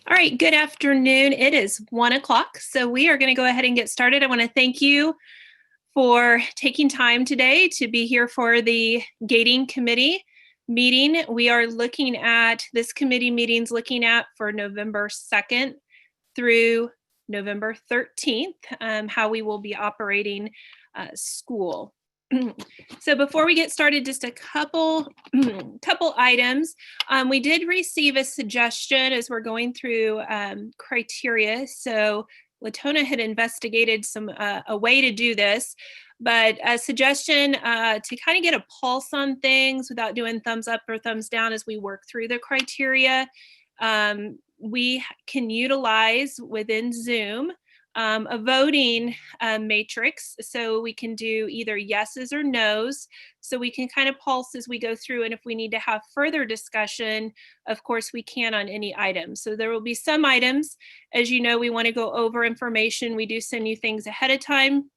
All right, good afternoon. It is 1 o'clock, so we are going to go ahead and get started. I want to thank you for taking time today to be here for the gating committee meeting. We are looking at this committee meetings looking at for November 2nd through November 13th, how we will be operating school. So before we get started, just a couple items. We did receive a suggestion as we're going through criteria. So Latona had investigated a way to do this, but a suggestion to kind of get a pulse on things without doing thumbs up or thumbs down as we work through the criteria. We can utilize within Zoom a voting matrix, so we can do either yeses or nos, so we can kind of pulse as we go through, and if we need to have further discussion, of course we can on any item. So there will be some items, as you know, we want to go over information. We do send you things ahead of time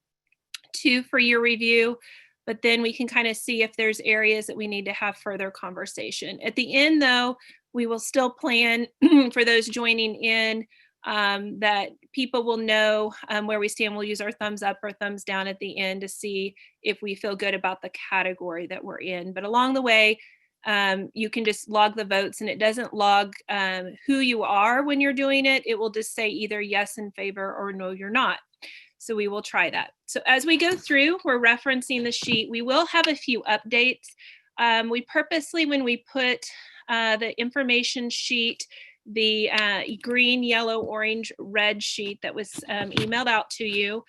for your review, but then we can kind of see if there's areas that we need to have further conversation. At the end, though, we will still plan for those joining in that people will know where we stand. We'll use our thumbs up or thumbs down at the end to see if we feel good about the category that we're in. But along the way, you can just log the votes, and it doesn't log who you are when you're doing it. It will just say either yes in favor or no, you're not. So we will try that. So as we go through, we're referencing the sheet. We will have a few updates. We purposely, when we put the information sheet, the green, yellow, orange, red sheet that was emailed out to you,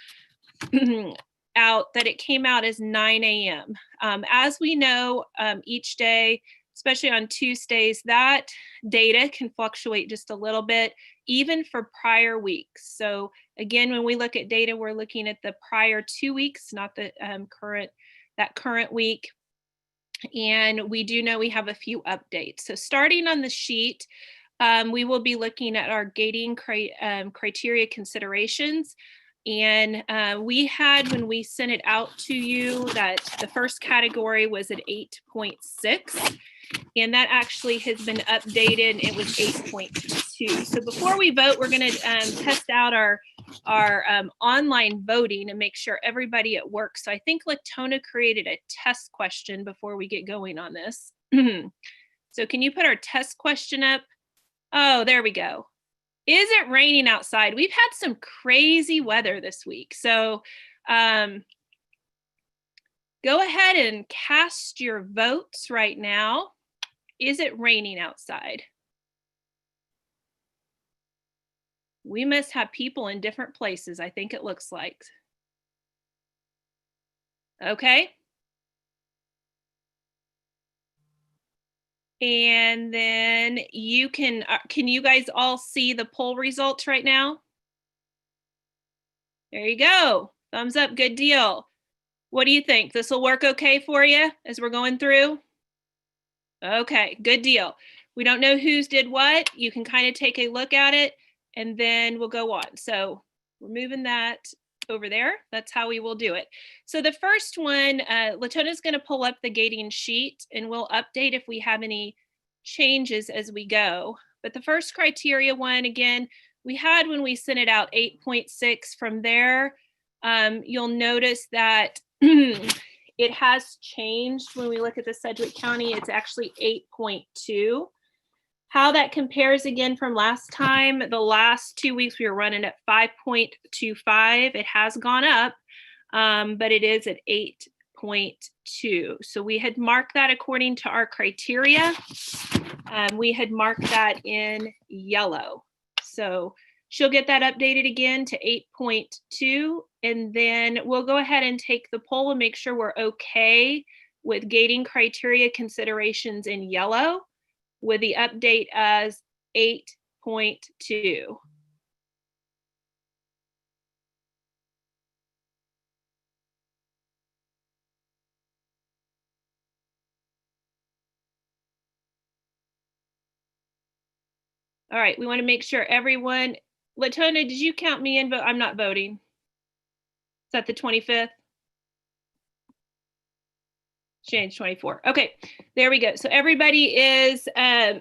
that it came out as 9 a.m. As we know, each day, especially on Tuesdays, that data can fluctuate just a little bit, even for prior weeks. So again, when we look at data, we're looking at the prior 2 weeks, not the current week. And we do know we have a few updates. So starting on the sheet, we will be looking at our gating criteria considerations. And we had, when we sent it out to you, that the first category was at 8.6. And that actually has been updated. It was 8.2. So before we vote, we're going to test out our online voting and make sure everybody at work. So I think Latona created a test question before we get going on this. So can you put our test question up? Oh, there we go. Is it raining outside? We've had some crazy weather this week. So go ahead and cast your votes right now. Is it raining outside? We must have people in different places, I think it looks like. Okay. And then you can you guys all see the poll results right now? There you go. Thumbs up, good deal. What do you think? This will work okay for you as we're going through? Okay, good deal. We don't know who's did what. You can kind of take a look at it, and then we'll go on. So we're moving that over there. That's how we will do it. So the first one, Latona's going to pull up the gating sheet, and we'll update if we have any changes as we go. But the first criteria one, again, we had when we sent it out 8.6. From there, you'll notice that it has changed. When we look at the Sedgwick County, it's actually 8.2. How that compares again from last time, the last 2 weeks we were running at 5.25. It has gone up, but it is at 8.2. So we had marked that according to our criteria. We had marked that in yellow. So she'll get that updated again to 8.2. And then we'll go ahead and take the poll and make sure we're okay with gating criteria considerations in yellow, with the update as 8.2. All right, we want to make sure everyone, Latona, did you count me in? I'm not voting. Is that the 25th? Change 24. Okay, there we go. So everybody is 100%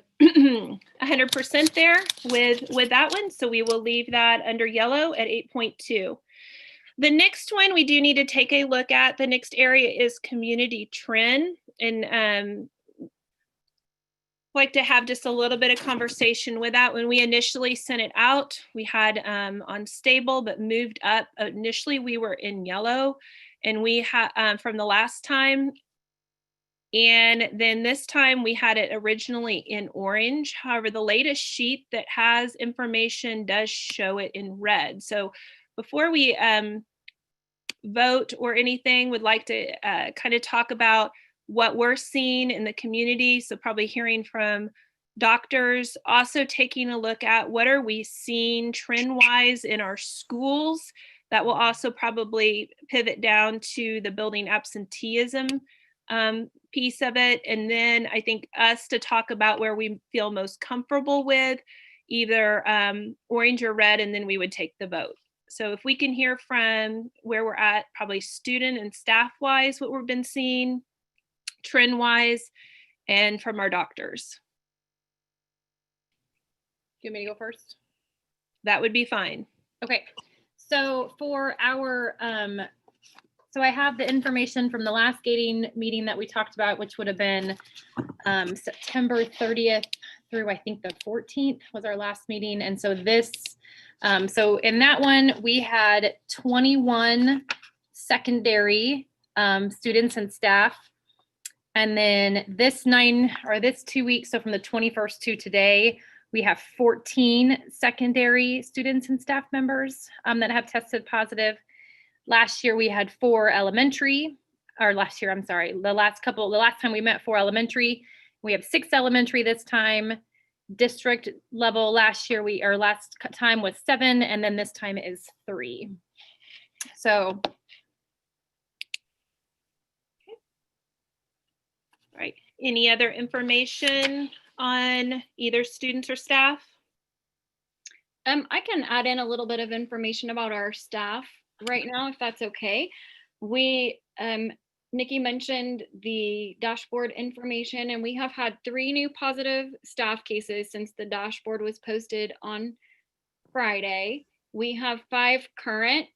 there with that one. So we will leave that under yellow at 8.2. The next one we do need to take a look at. The next area is community trend, and like to have just a little bit of conversation with that. When we initially sent it out, we had on stable, but moved up. Initially, we were in yellow, and we had from the last time. And then this time we had it originally in orange. However, the latest sheet that has information does show it in red. So before we vote or anything, would like to kind of talk about what we're seeing in the community. So probably hearing from doctors, also taking a look at what are we seeing trend-wise in our schools. That will also probably pivot down to the building absenteeism piece of it. And then I think us to talk about where we feel most comfortable with either orange or red, and then we would take the vote. So if we can hear from where we're at, probably student and staff wise, what we've been seeing trend wise, and from our doctors. Do you want me to go first? That would be fine. Okay, so for our, so I have the information from the last gating meeting that we talked about, which would have been September 30th through I think the 14th was our last meeting. And so this, so in that one, we had 21 secondary students and staff. And then this 2 weeks, so from the 21st to today, we have 14 secondary students and staff members that have tested positive. Last year we had 4 elementary, or last year, I'm sorry, the last time we met 4 elementary. We have 6 elementary this time. District level last time was 7, and then this time is 3. So. All right, any other information on either students or staff? I can add in a little bit of information about our staff right now, if that's okay. We, Nikki mentioned the dashboard information, and we have had 3 new positive staff cases since the dashboard was posted on Friday. We have 5 current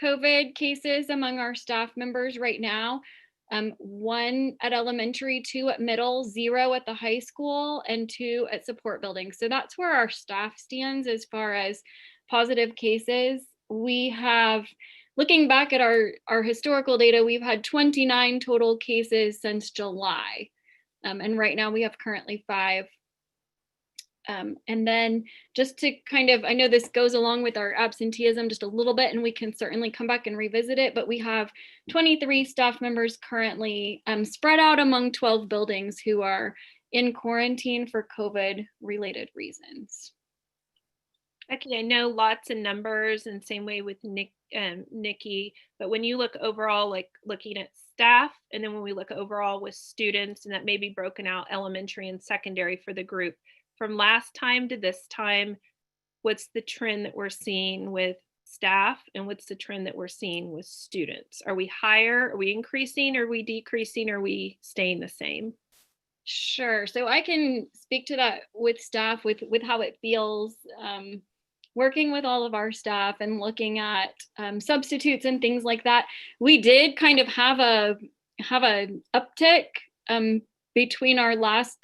COVID cases among our staff members right now. 1 at elementary, 2 at middle, 0 at the high school, and 2 at support buildings. So that's where our staff stands as far as positive cases. We have, looking back at our historical data, we've had 29 total cases since July. And right now we have currently 5. And then just to kind of, I know this goes along with our absenteeism just a little bit, and we can certainly come back and revisit it, but we have 23 staff members currently spread out among 12 buildings who are in quarantine for COVID related reasons. Actually, I know lots of numbers, and same way with Nikki, but when you look overall, like looking at staff, and then when we look overall with students, and that may be broken out elementary and secondary for the group, from last time to this time, what's the trend that we're seeing with staff, and what's the trend that we're seeing with students? Are we higher? Are we increasing? Are we decreasing? Are we staying the same? Sure. So I can speak to that with staff, with how it feels working with all of our staff and looking at substitutes and things like that. We did kind of have an uptick between our last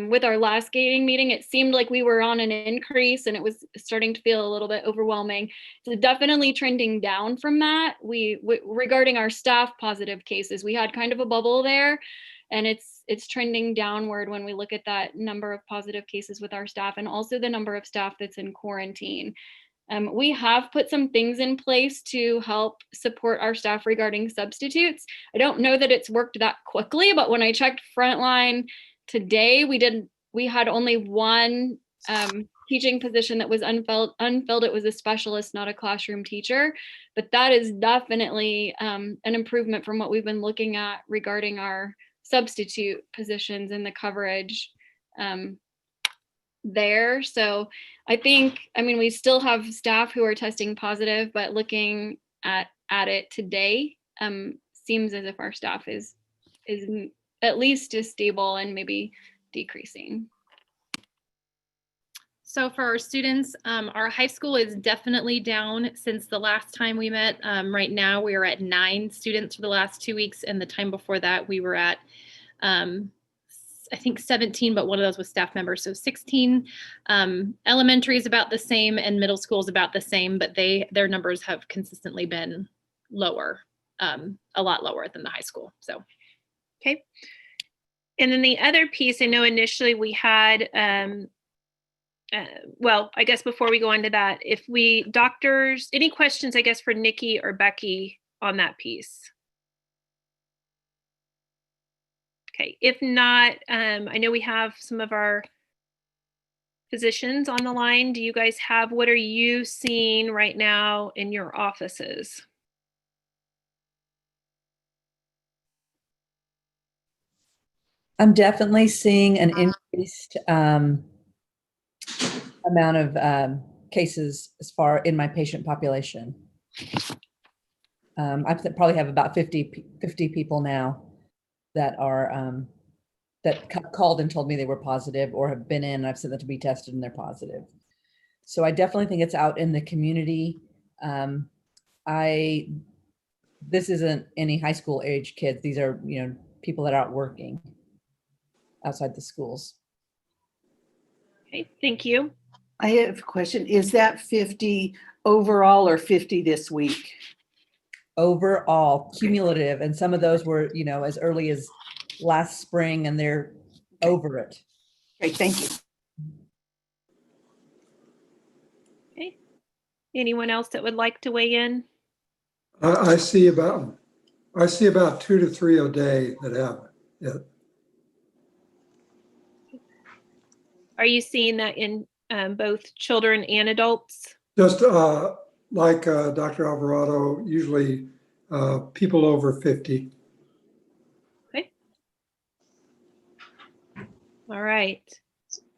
with our last gating meeting. It seemed like we were on an increase, and it was starting to feel a little bit overwhelming. So definitely trending down from that. Regarding our staff positive cases, we had kind of a bubble there, and it's trending downward when we look at that number of positive cases with our staff, and also the number of staff that's in quarantine. We have put some things in place to help support our staff regarding substitutes. I don't know that it's worked that quickly, but when I checked Frontline today, we had only 1 teaching position that was unfilled. It was a specialist, not a classroom teacher, but that is definitely an improvement from what we've been looking at regarding our substitute positions and the coverage there. So I mean, we still have staff who are testing positive, but looking at it today, seems as if our staff is at least as stable and maybe decreasing. So for our students, our high school is definitely down since the last time we met. Right now, we are at 9 students for the last 2 weeks, and the time before that, we were at, I think 17, but one of those was staff members, so 16. Elementary is about the same, and middle school is about the same, but their numbers have consistently been lower, a lot lower than the high school. So, okay. And then the other piece, I know initially we had. Well, I guess before we go into that, if doctors, any questions, I guess, for Nikki or Becky on that piece? Okay, if not, I know we have some of our physicians on the line. Do you guys have, what are you seeing right now in your offices? I'm definitely seeing an increased amount of cases as far in my patient population. I probably have about 50 people now that are that called and told me they were positive or have been in, and I've sent them to be tested and they're positive. So I definitely think it's out in the community. This isn't any high school age kids. These are, people that are out working outside the schools. Okay, thank you. I have a question. Is that 50 overall or 50 this week? Overall, cumulative, and some of those were, as early as last spring, and they're over it. Great, thank you. Okay. Anyone else that would like to weigh in? I see about 2 to 3 a day that have it. Are you seeing that in both children and adults? Just like Dr. Alvarado, usually people over 50. Okay. All right.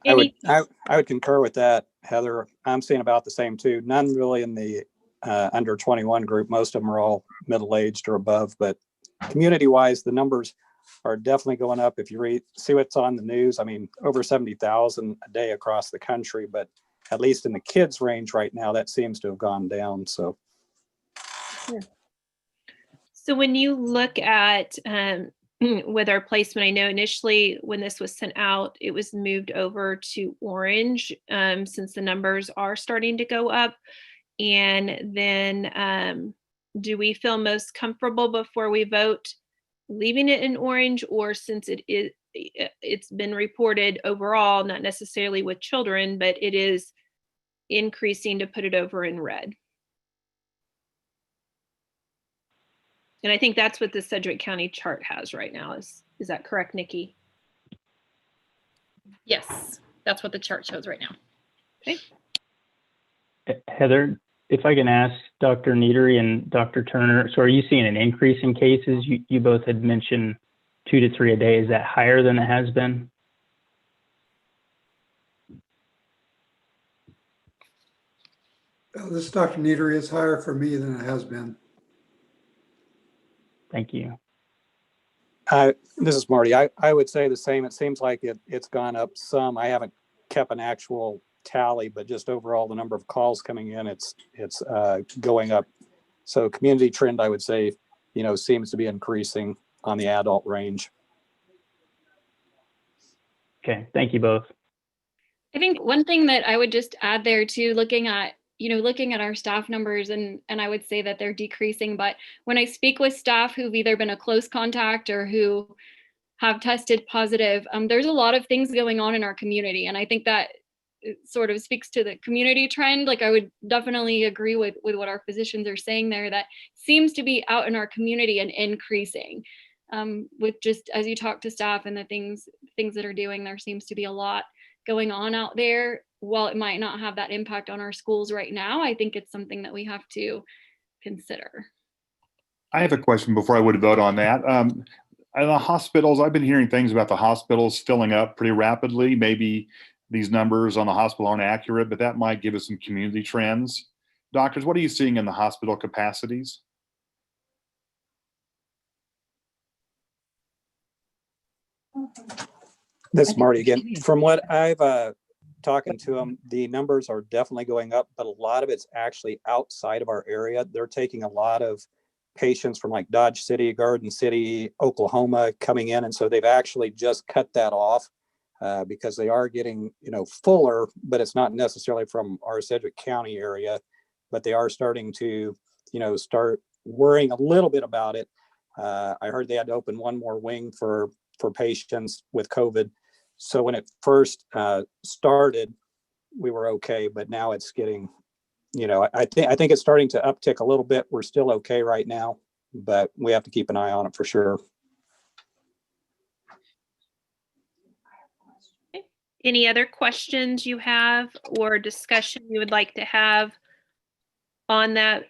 I would concur with that, Heather. I'm seeing about the same too. None really in the under 21 group. Most of them are all middle-aged or above, but community-wise, the numbers are definitely going up. If you see what's on the news, I mean, over 70,000 a day across the country, but at least in the kids range right now, that seems to have gone down. So, so when you look at with our placement, I know initially when this was sent out, it was moved over to orange since the numbers are starting to go up. And then do we feel most comfortable before we vote leaving it in orange, or since it's been reported overall, not necessarily with children, but it is increasing, to put it over in red? And I think that's what the Sedgwick County chart has right now. Is that correct, Nikki? yes, that's what the chart shows right now. Okay. Heather, if I can ask Dr. Niedery and Dr. Turner, so are you seeing an increase in cases? You both had mentioned 2 to 3 a day. Is that higher than it has been? This Dr. Niedery is higher for me than it has been. Thank you. this is Marty. I would say the same. It seems like it's gone up some. I haven't kept an actual tally, but just overall the number of calls coming in, it's going up. So community trend, I would say, seems to be increasing on the adult range. Okay, thank you both. I think one thing that I would just add there too, looking at our staff numbers, and I would say that they're decreasing, but when I speak with staff who've either been a close contact or who have tested positive, there's a lot of things going on in our community. And I think that it sort of speaks to the community trend. Like, I would definitely agree with what our physicians are saying there, that seems to be out in our community and increasing. With just, as you talk to staff and the things that are doing, there seems to be a lot going on out there. While it might not have that impact on our schools right now, I think it's something that we have to consider. I have a question before I would vote on that. In the hospitals, I've been hearing things about the hospitals filling up pretty rapidly. Maybe these numbers on the hospital aren't accurate, but that might give us some community trends. Doctors, what are you seeing in the hospital capacities? This I is think Marty we again. should. From what I've talking to them, the numbers are definitely going up, but a lot of it's actually outside of our area. They're taking a lot of patients from like Dodge City, Garden City, Oklahoma coming in. And so they've actually just cut that off because they are getting, fuller, but it's not necessarily from our Sedgwick County area, but they are starting to, start worrying a little bit about it. I heard they had to open one more wing for patients with COVID. So when it first started, we were okay, but now it's getting, I think it's starting to uptick a little bit. We're still okay right now, but we have to keep an eye on it for sure. Any other questions you have or discussion you would like to have on that?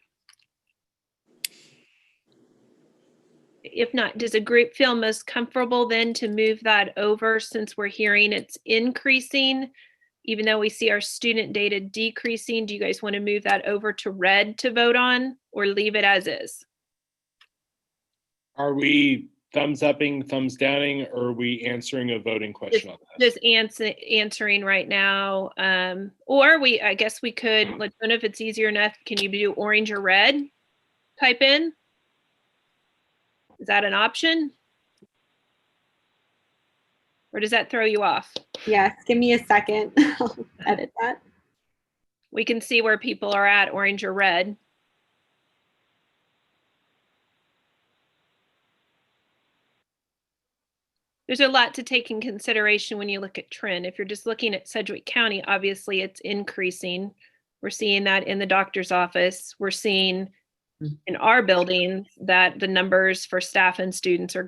If not, does a group feel most comfortable then to move that over since we're hearing it's increasing, even though we see our student data decreasing? Do you guys want to move that over to red to vote on or leave it as is? Are we thumbs upping, thumbs downing, or are we answering a voting question on this? Just answering right now. Or I guess we could, I don't know if it's easier enough. Can you do orange or red? Type in. Is that an option? Or does that throw you off? Yes, give me a second. I'll edit that. We can see where people are at, orange or red. There's a lot to take in consideration when you look at trend. If you're just looking at Sedgwick County, obviously it's increasing. We're seeing that in the doctor's office. We're seeing in our buildings that the numbers for staff and students are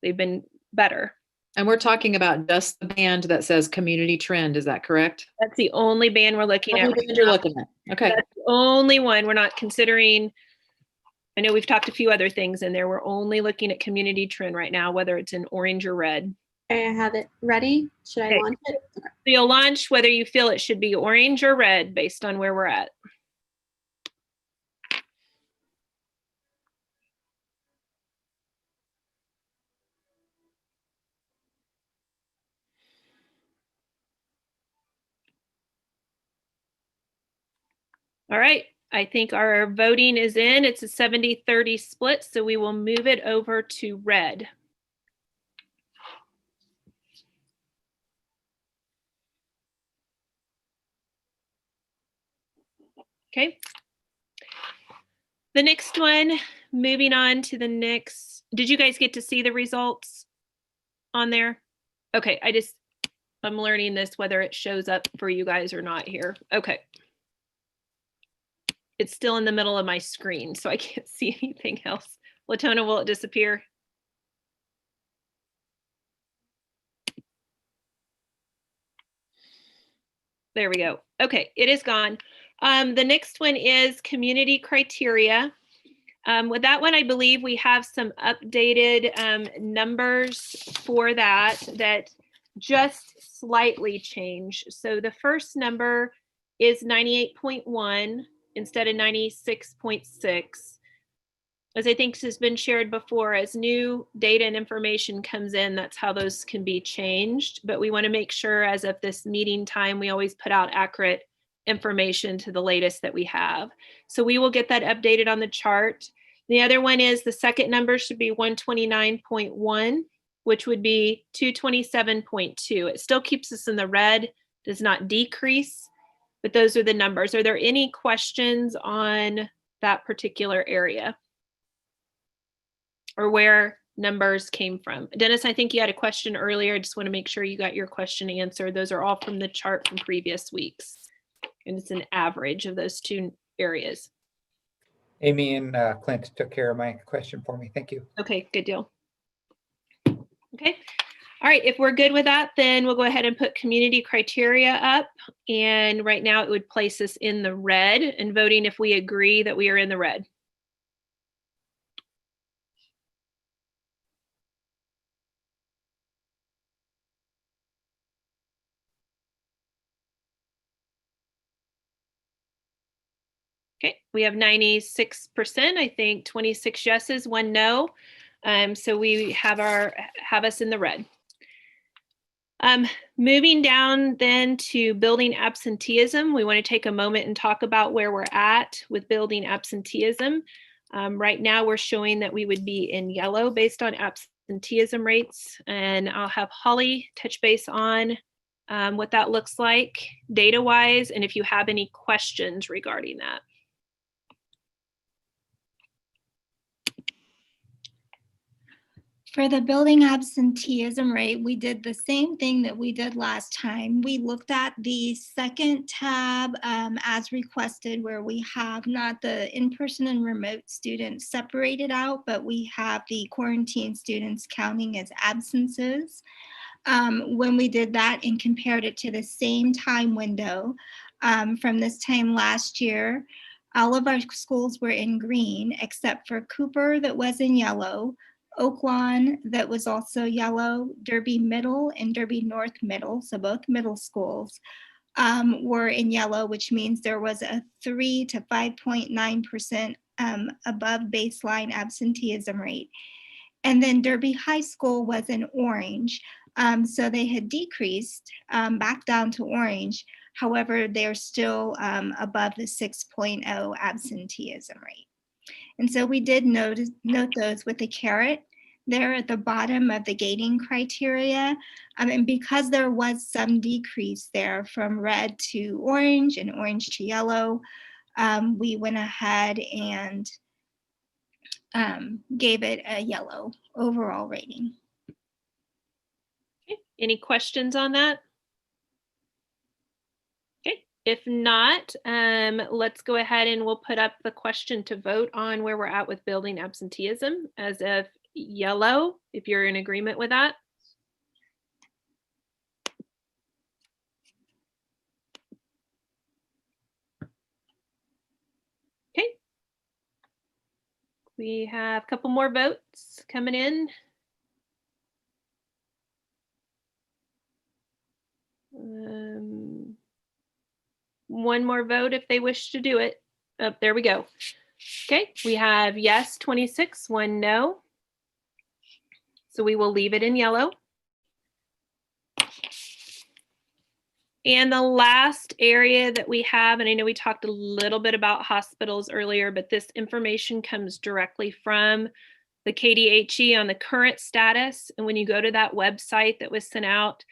they've been better. And we're talking about just the band that says community trend. Is that correct? That's the only band we're looking at. Only band you're looking at. Okay. That's the only one. We're not considering, I know we've talked a few other things in there. We're only looking at community trend right now, whether it's in orange or red. Okay, I have it ready. Should I launch it? Okay. So you'll launch whether you feel it should be orange or red based on where we're at. All right, I think our voting is in. It's a 70-30 split, so we will move it over to red. Okay. The next one, moving on to the next. Did you guys get to see the results on there? Okay, I'm learning this, whether it shows up for you guys or not here. Okay. It's still in the middle of my screen, so I can't see anything else. Latona, will it disappear? There we go. Okay, it is gone. The next one is community criteria. With that one, I believe we have some updated numbers for that just slightly change. So the first number is 98.1 instead of 96.6. As I think has been shared before, as new data and information comes in, that's how those can be changed. But we want to make sure as of this meeting time, we always put out accurate information to the latest that we have. So we will get that updated on the chart. The other one is the second number should be 129.1, which would be 227.2. It still keeps us in the red, does not decrease, but those are the numbers. Are there any questions on that particular area or where numbers came from? Dennis, I think you had a question earlier. I just want to make sure you got your question answered. Those are all from the chart from previous weeks. And it's an average of those two areas. Amy and Clint took care of my question for me. Thank you. Okay, good deal. Okay. All right, if we're good with that, then we'll go ahead and put community criteria up. And right now it would place us in the red and voting if we agree that we are in the red. Okay, we have 96%, I think 26 yeses, 1 no. So we have us in the red. Moving down then to building absenteeism, we want to take a moment and talk about where we're at with building absenteeism. Right now, we're showing that we would be in yellow based on absenteeism rates, and I'll have Holly touch base on what that looks like data-wise, and if you have any questions regarding that. For the building absenteeism rate, we did the same thing that we did last time. We looked at the second tab as requested, where we have not the in-person and remote students separated out, but we have the quarantine students counting as absences. When we did that and compared it to the same time window from this time last year, all of our schools were in green, except for Cooper that was in yellow, Oaklawn that was also yellow, Derby Middle and Derby North Middle, so both middle schools were in yellow, which means there was a 3 to 5.9% above baseline absenteeism rate. And then Derby High School was in orange, so they had decreased back down to orange. However, they're still above the 6.0 absenteeism rate. And so we did note those with the caret there at the bottom of the gating criteria. And because there was some decrease there from red to orange and orange to yellow, we went ahead and gave it a yellow overall rating. Okay. Any questions on that? Okay, if not, let's go ahead and we'll put up the question to vote on where we're at with building absenteeism as of yellow, if you're in agreement with that. Okay. We have a couple more votes coming in. One more vote if they wish to do it. Oh, there we go. Okay, we have yes 26, 1 no. So we will leave it in yellow. And the last area that we have, and I know we talked a little bit about hospitals earlier, but this information comes directly from the KDHE on the current status. And when you go to that website that was sent out,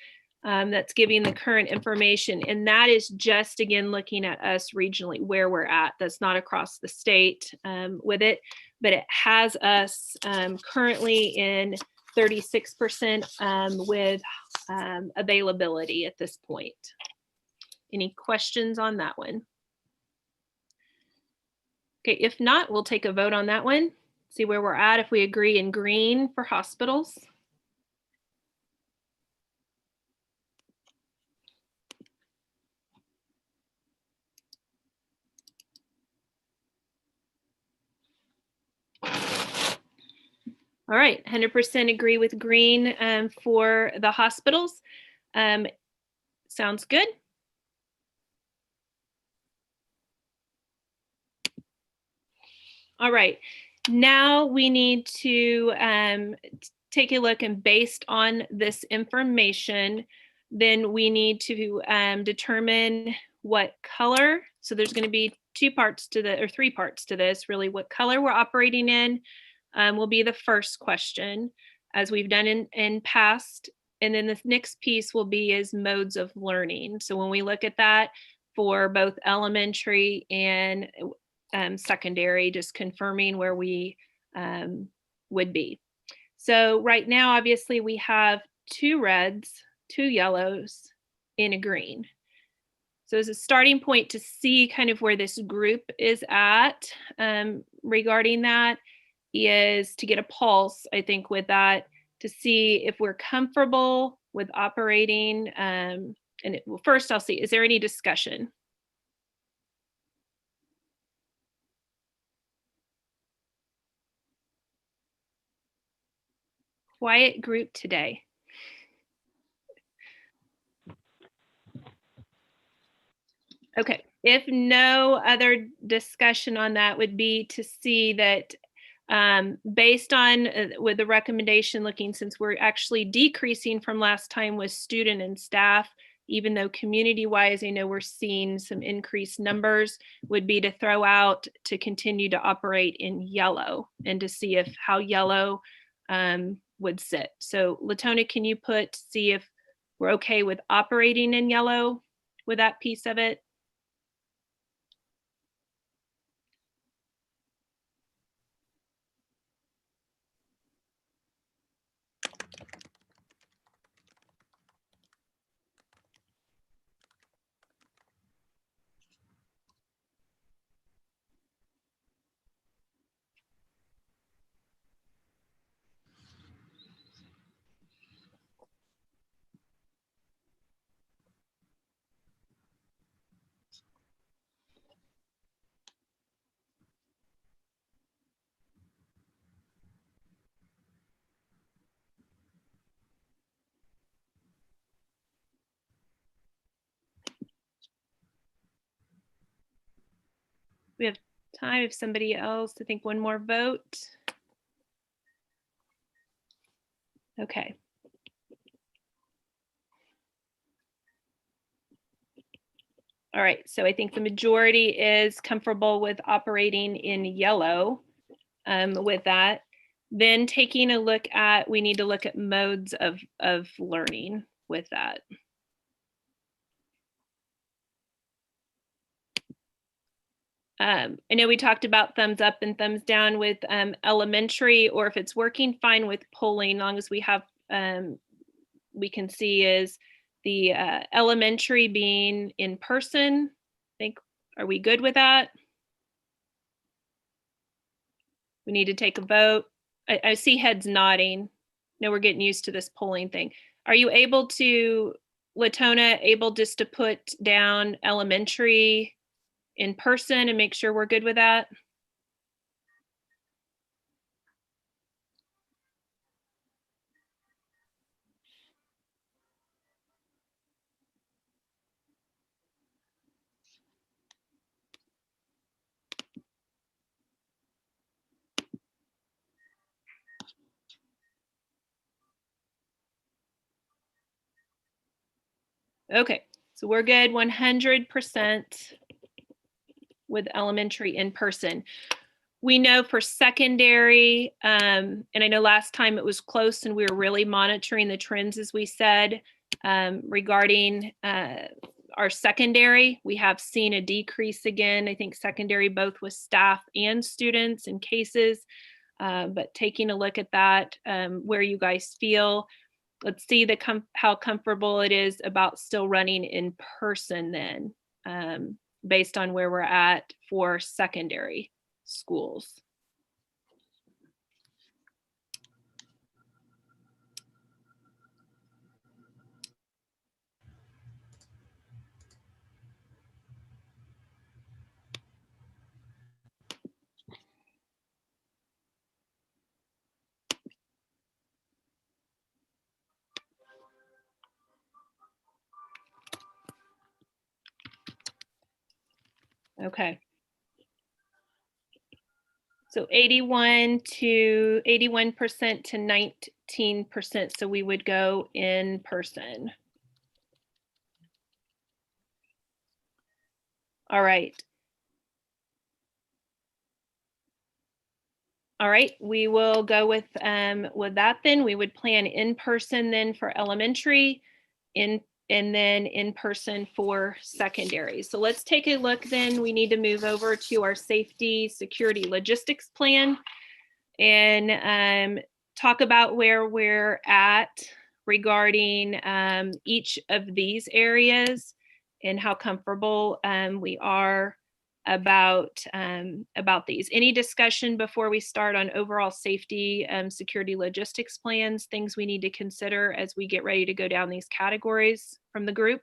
that's giving the current information. And that is just, again, looking at us regionally, where we're at. That's not across the state with it, but it has us currently in 36% with availability at this point. Any questions on that one? Okay, if not, we'll take a vote on that one. See where we're at, if we agree in green for hospitals. All right, 100% agree with green for the hospitals. Sounds good. All right, now we need to take a look, and based on this information, then we need to determine what color. So there's going to be 2 parts to the, or 3 parts to this, really. What color we're operating in will be the first question, as we've done in past. And then the next piece will be is modes of learning. So when we look at that for both elementary and secondary, just confirming where we would be. So right now, obviously, we have 2 reds, 2 yellows, and a green. So as a starting point to see kind of where this group is at regarding that is to get a pulse, I think, with that, to see if we're comfortable with operating. Well, first I'll see, is there any discussion? Quiet group today. Okay, if no other discussion on that, would be to see that Based on with the recommendation looking, since we're actually decreasing from last time with student and staff, even though community-wise, I know we're seeing some increased numbers, would be to throw out to continue to operate in yellow and to see if how yellow would sit. So Latona, can you see if we're okay with operating in yellow with that piece of it? We have time if somebody else, I think one more vote. Okay. All right, so I think the majority is comfortable with operating in yellow with that. Then taking a look at, we need to look at modes of learning with that. I know we talked about thumbs up and thumbs down with elementary, or if it's working fine with polling, long as we have, we can see is the elementary being in person. I think, are we good with that? We need to take a vote. I see heads nodding. No, we're getting used to this polling thing. Are you able to, Latona, able just to put down elementary in person and make sure we're good with that? Okay, so we're good 100% with elementary in person. We know for secondary, and I know last time it was close and we were really monitoring the trends, as we said, regarding our secondary. We have seen a decrease again, I think secondary, both with staff and students in cases, but taking a look at that, where you guys feel. Let's see how comfortable it is about still running in person then, based on where we're at for secondary schools. Okay. So 81% to 19%. So we would go in person. All right. All right, we will go with that then. We would plan in person then for elementary, and then in person for secondary. So let's take a look then. We need to move over to our safety, security, logistics plan and talk about where we're at regarding each of these areas and how comfortable we are about these. Any discussion before we start on overall safety, security, logistics plans, things we need to consider as we get ready to go down these categories from the group?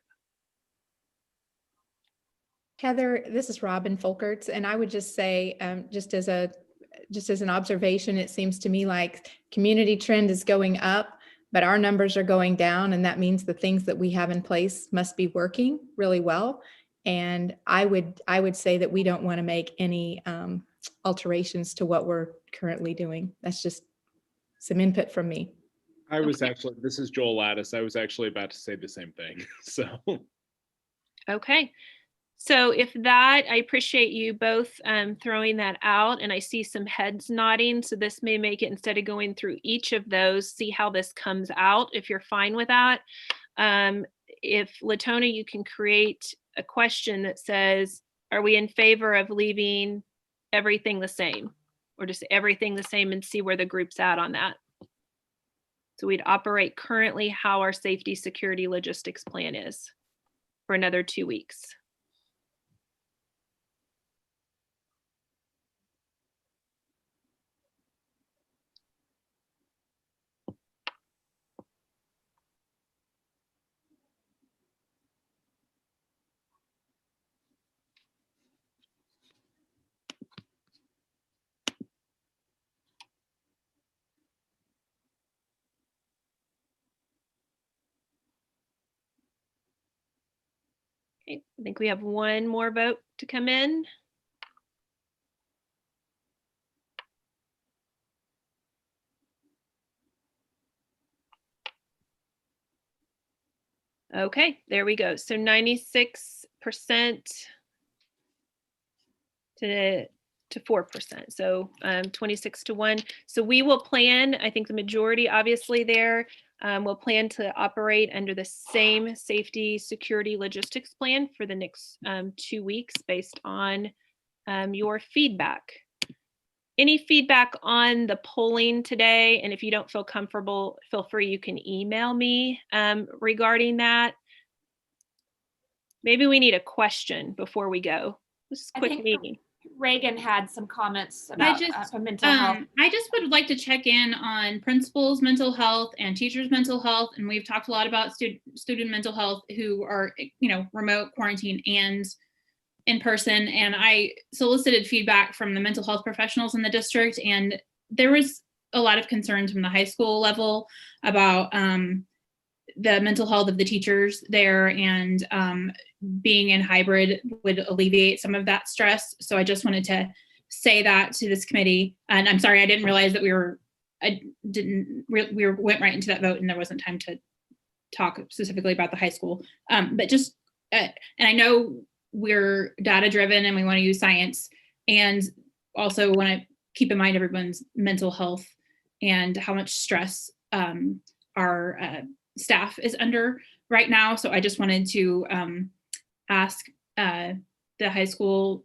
Heather, this is Robin Folkerts, and I would just say, just as an observation, it seems to me like community trend is going up, but our numbers are going down, and that means the things that we have in place must be working really well. And I would say that we don't want to make any alterations to what we're currently doing. That's just some input from me. I was actually, this is Joel Lattis. I was actually about to say the same thing. So. Okay. So if that, I appreciate you both throwing that out, and I see some heads nodding. So this may make it, instead of going through each of those, see how this comes out, if you're fine with that. If Latona, you can create a question that says, are we in favor of leaving everything the same, or just everything the same, and see where the group's at on that. So we'd operate currently how our safety, security, logistics plan is for another 2 weeks. Okay, I think we have one more vote to come in. Okay, there we go. So 96% to 4%. So 26-1. So we will plan, I think the majority obviously there will plan to operate under the same safety, security, logistics plan for the next 2 weeks based on your feedback. Any feedback on the polling today? And if you don't feel comfortable, feel free, you can email me regarding that. Maybe we need a question before we go. This is a quick meeting. Reagan had some comments about mental health. I just would like to check in on principals' mental health and teachers' mental health. And we've talked a lot about student mental health who are, remote quarantine and in person. And I solicited feedback from the mental health professionals in the district. And there was a lot of concerns from the high school level about the mental health of the teachers there, and being in hybrid would alleviate some of that stress. So I just wanted to say that to this committee. And I'm sorry, I didn't realize that we went right into that vote and there wasn't time to talk specifically about the high school. But just, and I know we're data driven and we want to use science, and also want to keep in mind everyone's mental health and how much stress our staff is under right now. So I just wanted to ask the high school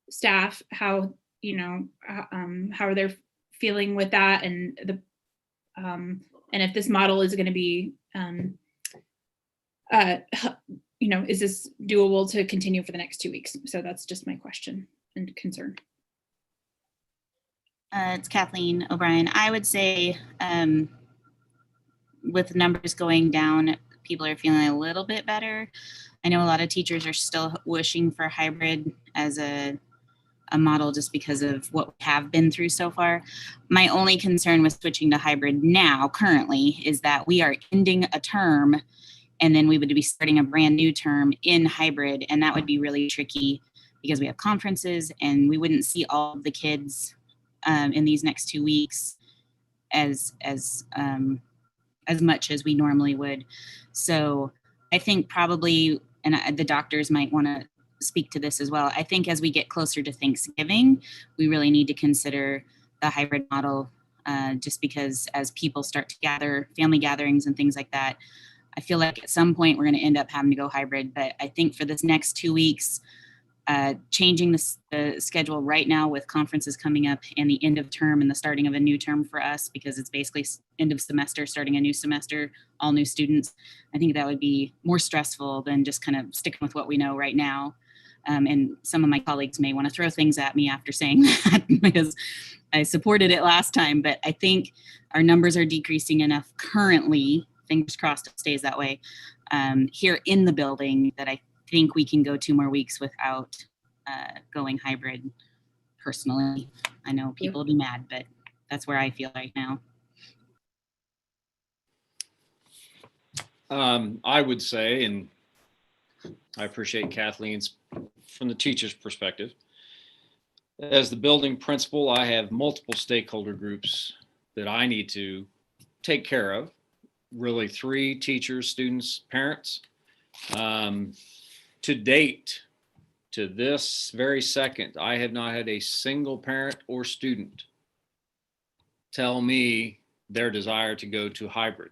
staff how are they feeling with that, and if this model is going to be is this doable to continue for the next 2 weeks? So that's just my question and concern. It's Kathleen O'Brien. I would say with numbers going down, people are feeling a little bit better. I know a lot of teachers are still wishing for hybrid as a model just because of what we have been through so far. My only concern with switching to hybrid now currently is that we are ending a term and then we would be starting a brand new term in hybrid, and that would be really tricky because we have conferences and we wouldn't see all of the kids in these next 2 weeks as much as we normally would. So I think probably, and the doctors might want to speak to this as well, I think as we get closer to Thanksgiving, we really need to consider the hybrid model, just because as people start to gather, family gatherings and things like that, I feel like at some point we're going to end up having to go hybrid. But I think for this next 2 weeks, changing the schedule right now with conferences coming up and the end of term and the starting of a new term for us, because it's basically end of semester, starting a new semester, all new students, I think that would be more stressful than just kind of sticking with what we know right now. And some of my colleagues may want to throw things at me after saying that because I supported it last time, but I think our numbers are decreasing enough currently, fingers crossed it stays that way, here in the building, that I think we can go 2 more weeks without going hybrid personally. I know people will be mad, but that's where I feel right now. I would say, and I appreciate Kathleen's from the teacher's perspective, As the building principal, I have multiple stakeholder groups that I need to take care of. Really, 3: teachers, students, parents. To date, to this very second, I have not had a single parent or student tell me their desire to go to hybrid.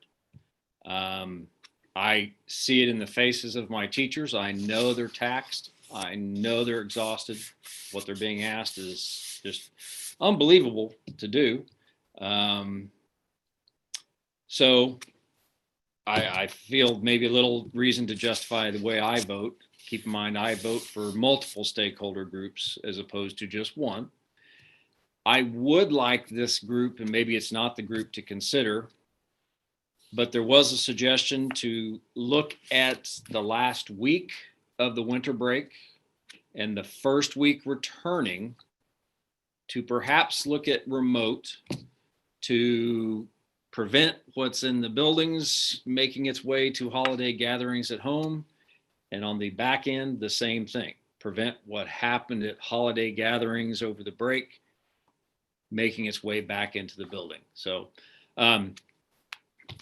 I see it in the faces of my teachers. I know they're taxed. I know they're exhausted. What they're being asked is just unbelievable to do. So I feel maybe a little reason to justify the way I vote. Keep in mind, I vote for multiple stakeholder groups as opposed to just one. I would like this group, and maybe it's not the group to consider, but there was a suggestion to look at the last week of the winter break and the first week returning to perhaps look at remote to prevent what's in the buildings making its way to holiday gatherings at home. And on the back end, the same thing. Prevent what happened at holiday gatherings over the break making its way back into the building. So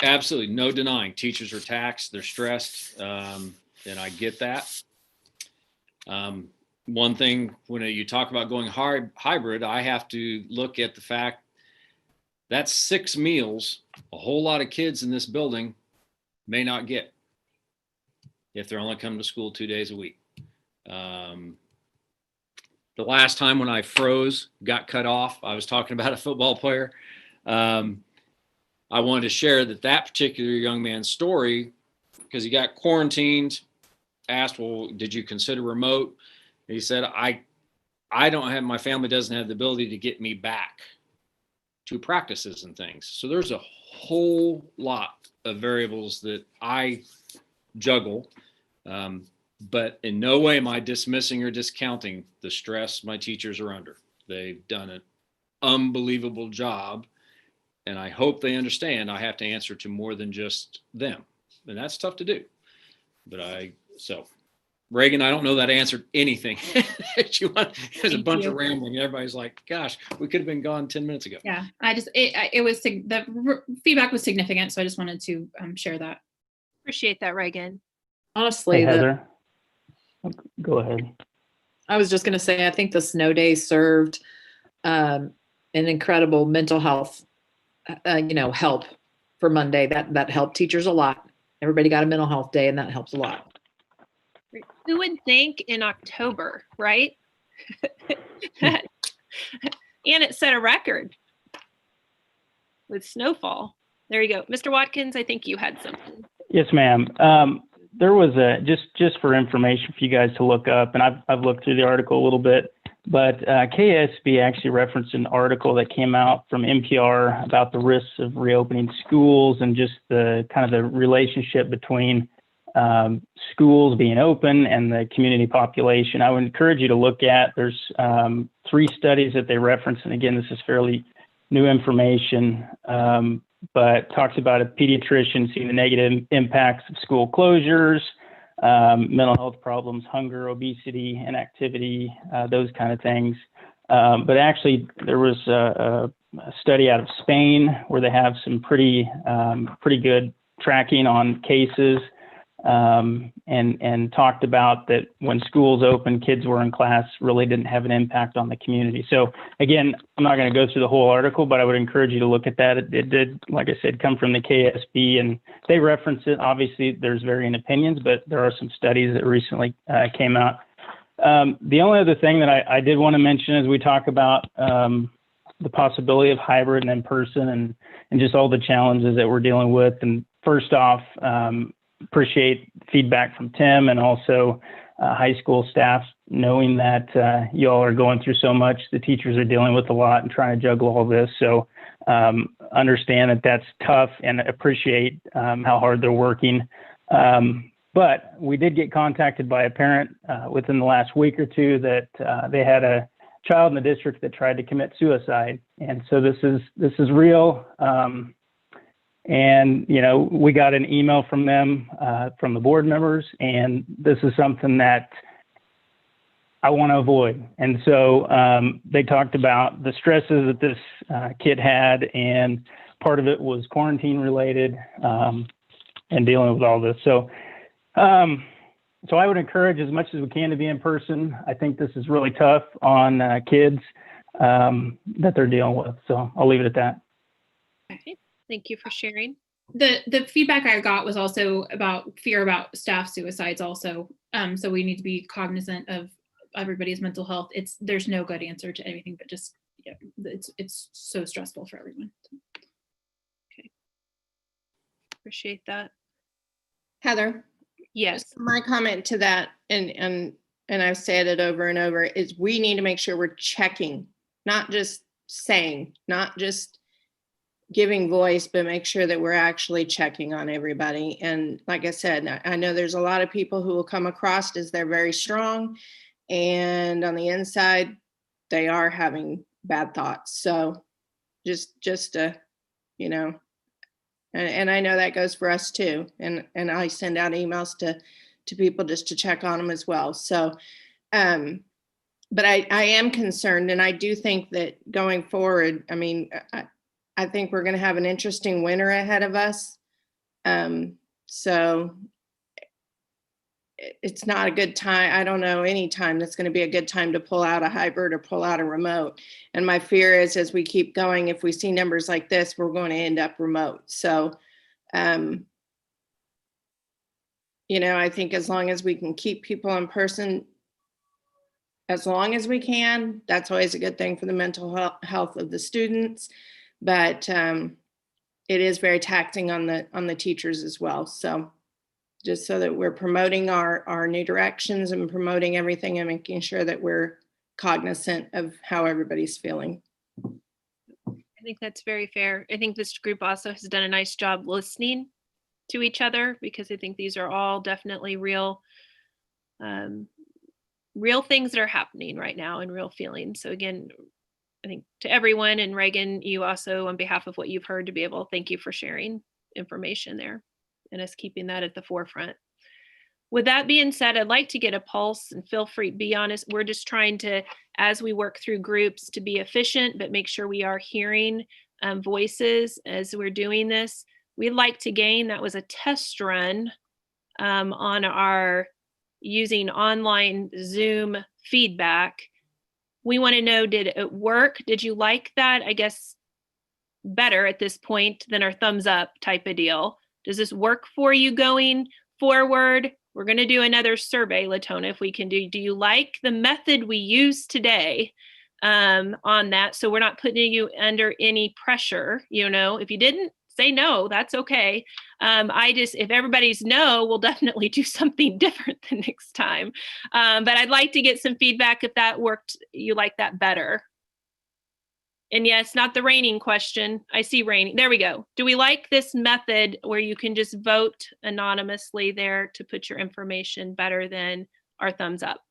absolutely no denying teachers are taxed, they're stressed, and I get that. One thing, when you talk about going hybrid, I have to look at the fact that's 6 meals a whole lot of kids in this building may not get if they're only coming to school 2 days a week. The last time when I froze, got cut off, I was talking about a football player. I wanted to share that particular young man's story because he got quarantined, asked, well, did you consider remote? And he said, I don't have, my family doesn't have the ability to get me back to practices and things. So there's a whole lot of variables that I juggle. But in no way am I dismissing or discounting the stress my teachers are under. They've done an unbelievable job. And I hope they understand I have to answer to more than just them. And that's tough to do. But so Reagan, I don't know that answered anything that you want. There's a bunch of rambling. Everybody's like, gosh, we could have been gone 10 minutes ago. Yeah, it was, the feedback was significant. So I just wanted to share that. Appreciate that, Reagan. Honestly, Hey, Heather. Go ahead. I was just going to say, I think the snow days served an incredible mental health, help for Monday. That helped teachers a lot. Everybody got a mental health day, and that helps a lot. Who would think in October, right? And it set a record with snowfall. There you go. Mr. Watkins, I think you had something. Yes, ma'am. There was just for information for you guys to look up, and I've looked through the article a little bit, but KSB actually referenced an article that came out from NPR about the risks of reopening schools and just the kind of the relationship between schools being open and the community population. I would encourage you to look at, there's 3 studies that they reference, and again, this is fairly new information, but talks about a pediatrician seeing the negative impacts of school closures, mental health problems, hunger, obesity, inactivity, those kind of things. But actually, there was a study out of Spain where they have some pretty good tracking on cases, and talked about that when schools open, kids were in class, really didn't have an impact on the community. So again, I'm not going to go through the whole article, but I would encourage you to look at that. It did, like I said, come from the KSB, and they reference it. Obviously, there's varying opinions, but there are some studies that recently came out. The only other thing that I did want to mention as we talk about the possibility of hybrid and in-person and just all the challenges that we're dealing with. And first off, appreciate feedback from Tim and also high school staff, knowing that you all are going through so much. The teachers are dealing with a lot and trying to juggle all this. So understand that that's tough and appreciate how hard they're working. But we did get contacted by a parent within the last week or two that they had a child in the district that tried to commit suicide. And so this is real. And, we got an email from them, from the board members, and this is something that I want to avoid. And so they talked about the stresses that this kid had, and part of it was quarantine related and dealing with all this. So, so I would encourage as much as we can to be in person. I think this is really tough on kids that they're dealing with. So I'll leave it at that. Okay. Thank you for sharing. The feedback I got was also about fear about staff suicides also. So we need to be cognizant of everybody's mental health. There's no good answer to anything, but just, yeah, it's so stressful for everyone. Okay. Appreciate that. Heather. Yes. My comment to that, and I've said it over and over, is we need to make sure we're checking, not just saying, not just giving voice, but make sure that we're actually checking on everybody. And like I said, I know there's a lot of people who will come across as they're very strong, and on the inside, they are having bad thoughts. So just you know, and I know that goes for us too. And I send out emails to people just to check on them as well. So, but I am concerned, and I do think that going forward, I mean, I think we're going to have an interesting winter ahead of us. So it's not a good time. I don't know any time that's going to be a good time to pull out a hybrid or pull out a remote. And my fear is, as we keep going, if we see numbers like this, we're going to end up remote. So, you know, I think as long as we can keep people in person, as long as we can, that's always a good thing for the mental health of the students. But it is very taxing on the teachers as well. So just so that we're promoting our new directions and promoting everything and making sure that we're cognizant of how everybody's feeling. I think that's very fair. I think this group also has done a nice job listening to each other, because I think these are all definitely real things that are happening right now and real feelings. So again, I think to everyone, and Reagan, you also, on behalf of what you've heard, to be able, thank you for sharing information there and us keeping that at the forefront. With that being said, I'd like to get a pulse, and feel free, be honest. We're just trying to, as we work through groups, to be efficient, but make sure we are hearing voices as we're doing this. We'd like to gain, that was a test run on our using online Zoom feedback. We want to know, did it work? Did you like that? I guess better at this point than our thumbs up type of deal. Does this work for you going forward? We're going to do another survey, Latona, if we can do you like the method we used today on that? So we're not putting you under any pressure. You know, if you didn't, say no, that's okay. If everybody's no, we'll definitely do something different the next time. But I'd like to get some feedback if that worked, you like that better. And yes, not the raining question. I see raining. There we go. Do we like this method where you can just vote anonymously there to put your information, better than our thumbs up?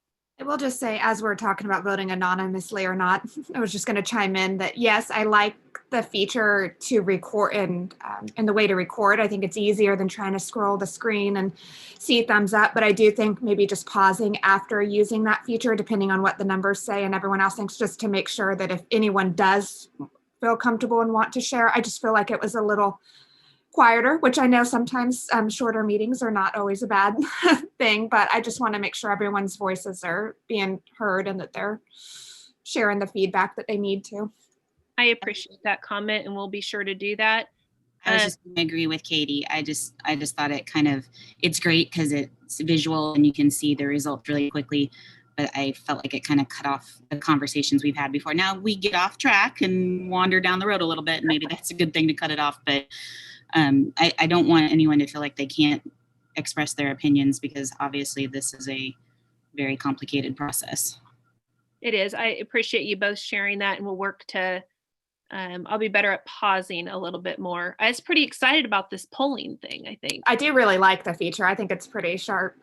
I will just say, as we're talking about voting anonymously or not, I was just going to chime in that, yes, I like the feature to record and the way to record. I think it's easier than trying to scroll the screen and see thumbs up. But I do think maybe just pausing after using that feature, depending on what the numbers say and everyone else thinks, just to make sure that if anyone does feel comfortable and want to share, I just feel like it was a little quieter, which I know sometimes shorter meetings are not always a bad thing, but I just want to make sure everyone's voices are being heard and that they're sharing the feedback that they need to. I appreciate that comment, and we'll be sure to do that. I was just going to agree with Katie. I just thought it's great because it's visual and you can see the results really quickly. But I felt like it kind of cut off the conversations we've had before. Now we get off track and wander down the road a little bit, and maybe that's a good thing to cut it off. But I don't want anyone to feel like they can't express their opinions, because obviously this is a very complicated process. It is. I appreciate you both sharing that, and we'll work to, I'll be better at pausing a little bit more. I was pretty excited about this polling thing, I think. I do really like the feature. I think it's pretty sharp.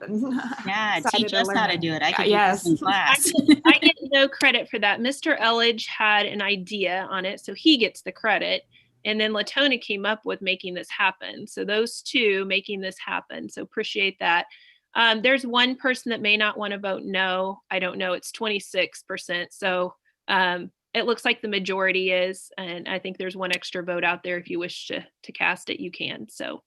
Yeah, teach us how to do it. I could yes. do this in class. I get no credit for that. Mr. Elledge had an idea on it, so he gets the credit. And then Latona came up with making this happen. So those two making this happen. So appreciate that. There's one person that may not want to vote no. I don't know. It's 26%. So it looks like the majority is, and I think there's one extra vote out there. If you wish to cast it, you can. So,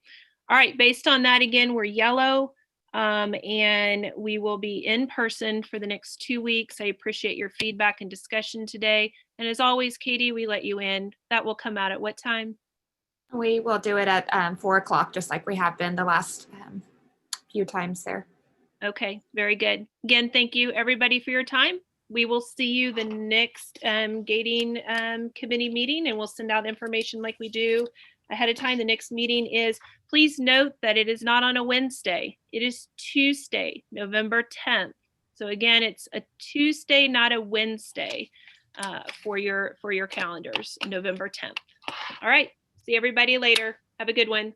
all right, based on that, again, we're yellow, and we will be in person for the next 2 weeks. I appreciate your feedback and discussion today. And as always, Katie, we let you in. That will come out at what time? We will do it at 4 o'clock, just like we have been the last few times there. Okay, very good. Again, thank you everybody for your time. We will see you the next gating committee meeting, and we'll send out information like we do ahead of time. The next meeting is, please note that it is not on a Wednesday. It is Tuesday, November 10th. So again, it's a Tuesday, not a Wednesday for your calendars, November 10th. All right, see everybody later. Have a good one.